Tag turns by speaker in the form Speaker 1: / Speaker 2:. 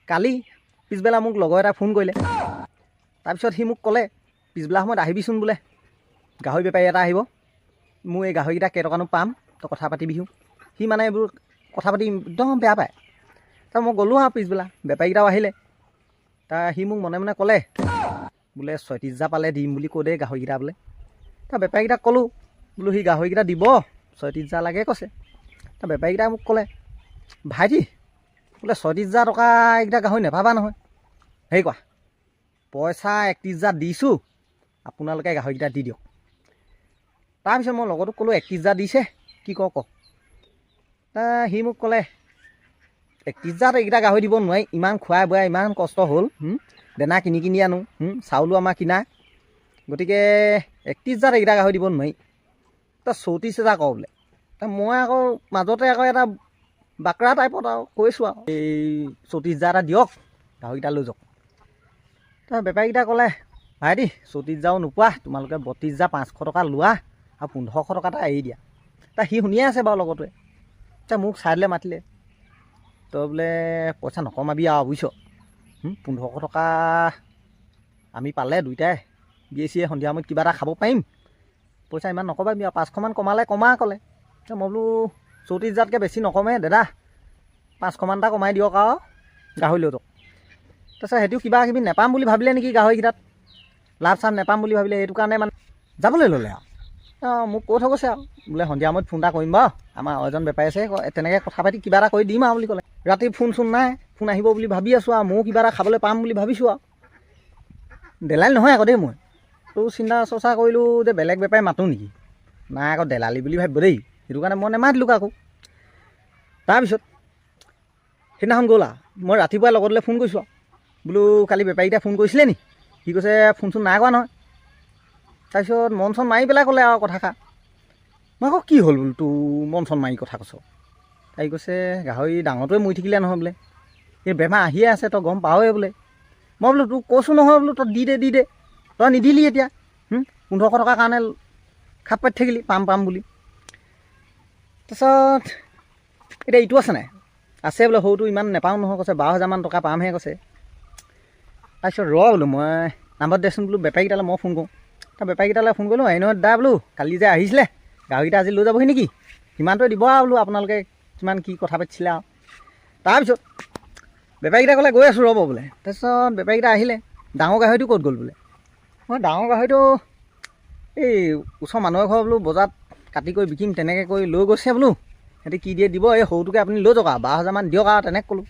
Speaker 1: কালি পিছবেলা মোক লগৰ এটা ফোন কৰিলে। তাৰপিছত সি মোক ক'লে পিছবেলা সময়ত আহিবিচোন বোলে, গাহৰি বেপাৰী এটা আহিব, মোৰ এই গাহৰিকেইটা কেইটকানো পাম, তই কথা পাতিবিহি। সি মানে এইবোৰ কথা পাতি একদম বেয়া পায়। তাৰ মই গ'লোঁ আৰু পিছবেলা, বেপাৰীকেইটাও আহিলে। সি মোক মনে মনে ক'লে বোলে 36,000 পালে দিম বুলি কৈ দে গাহৰিকেইটা বোলে। বেপাৰীকেইটাক ক'লোঁ বোলো সি গাহৰিকেইটা দিব, 36,000 লাগে কৈছে। বেপাৰীকেইটাই মোক ক'লে ভাইটি বোলে 36,000 টকা এইকেইটা গাহৰি নেপাবা নহয়, হেৰি কোৱা পইচা 31,000 দিছোঁ, আপোনালোকে গাহৰিকেইটা দি দিয়ক। তাৰপিছত মই লগৰটোক ক'লোঁ 31,000 দিছে, কি কওক। সি মোক ক'লে 31,000 এইকেইটা গাহৰি দিব নোৱাৰি, ইমান খুৱাই বোৱাই ইমান কষ্ট হ'ল, দানা কিনি আনো, চাউলো আমাৰ কিনা, গতিকে 31,000 এইকেইটা গাহৰি দিব নোৱাৰি, তই 34,000 কৰ বোলে। মই আকৌ মাজতে আকৌ এটা বাকৰা টাইপত আৰু কৈছোঁ আৰু এই 34,000 এটা দিয়ক, গাহৰিকেইটা লৈ যাওক। বেপাৰীকেইটা ক'লে ভাইটি 34,000 নোপোৱা, তোমালোকে 32,500 টকা লোৱা আৰু 1,500 টকা এটা এৰি দিয়া। সি শুনিয়ে আছে বাৰু লগৰটোৱে। মোক চাইডলৈ মাতিলে, তই বোলে পইচা নকমাবি আৰু বুজিছ, 1,500 টকা আমি পালে দুইটাই বিয়ে চিয়ে সন্ধিয়া সময়ত কিবা এটা খাব পাৰিম, পইচা ইমান নকমাবি আৰু 500মান কমালে কমা ক'লে। মই বোলো 34,000তকৈ বেছি নকমে দাদা, 500মান এটা কমাই দিয়ক আৰু গাহৰি লৈ যাওক। তাৰপিছত সিহঁতিও কিবা কিবি নেপাম বুলি ভাবিলে নেকি, গাহৰিকেইটাত লাভ চাভ নেপাম বুলি ভাবিলে, সেইটো কাৰণে মানে যাবলৈ ল'লে আৰু মোক কৈ থৈ গৈছে আৰু বোলে সন্ধিয়া সময়ত ফোন এটা কৰিম বাৰু, আমাৰ এজন বেপাৰী আছে, তেনেকৈ কথা পাতি কিবা এটা কৰি দিম আৰু বুলি ক'লে। ৰাতি ফোন চোন নাই, ফোন আহিব বুলি ভাবি আছোঁ আৰু ময়ো কিবা এটা খাবলৈ পাম বুলি ভাবিছোঁ আৰু দেলালি নহয় আকৌ দেই। মই তোৰ চিন্তা চৰ্চা কৰিলোঁ যে বেলেগ বেপাৰী মাতোঁ নেকি, নাই আকৌ দেলালি বুলি ভাবিব দেই, সেইটো কাৰণে মই নেমাতিলোঁ আকৌ। তাৰপিছত সেইদিনাখন গ'ল আৰু মই ৰাতিপুৱাই লগতলৈ ফোন কৰিছোঁ আৰু বোলো কালি বেপাৰীকেইটা ফোন কৰিছিলে নি? সি কৈছে ফোন চোন নাই কৰা নহয়। তাৰপিছত মন চন মাৰি পেলাই ক'লে আৰু কথাষাৰ। মই আকৌ কি হ'ল বোলো তোৰ মন চন মাৰি কথা কৈছ? তাই কৈছে গাহৰি ডাঙৰটোৱে মৰি থাকিলে নহয় বোলে, এই বেমাৰ আহিয়ে আছে, তই গম পাৱয়ে বোলে। মই বোলো তোক কৈছোঁ নহয় বোলো, তই দি দে, তই নিদিলি এতিয়া, 1,500 টকাৰ কাৰণে খাপ পাতি থাকিলি পাম বুলি। তাৰপিছত এতিয়া ইটো আছে নাই? আছে বোলে, সৰুটো ইমান নেপাওঁ নহয় কৈছে, 12,000মান টকা পামহে কৈছে। তাৰপিছত বোলো মই নাম্বাৰ দেচোন বোলো বেপাৰীকেইটালৈ মই ফোন কৰোঁ। বেপাৰীকেইটালৈ ফোন কৰিলোঁ, এই নহয় দাদা বোলো কালি যে আহিছিলে গাহৰিকেইটা আজি লৈ যাবহি নেকি, সিমানটোৱে দিব আৰু বোলো, আপোনালোকে কিমান কি কথা পাতিছিলে আৰু। তাৰপিছত বেপাৰীকেইটা ক'লে গৈ আছোঁ ৰ'ব বোলে। তাৰপিছত বেপাৰীকেইটা আহিলে, ডাঙৰ গাহৰিটো ক'ত গ'ল বোলে? মই ডাঙৰ গাহৰিটো এই ওচৰ মানুহ ঘৰ বোলো বজাৰত কাটি কৰি বিকিম তেনেকৈ কৰি লৈ গৈছে বোলো, সিহঁতি কি দিয়ে দিব, এই সৰুটোকে আপুনি লৈ যাওক আৰু 12,000মান দিয়ক আৰু তেনেকৈ ক'লোঁ।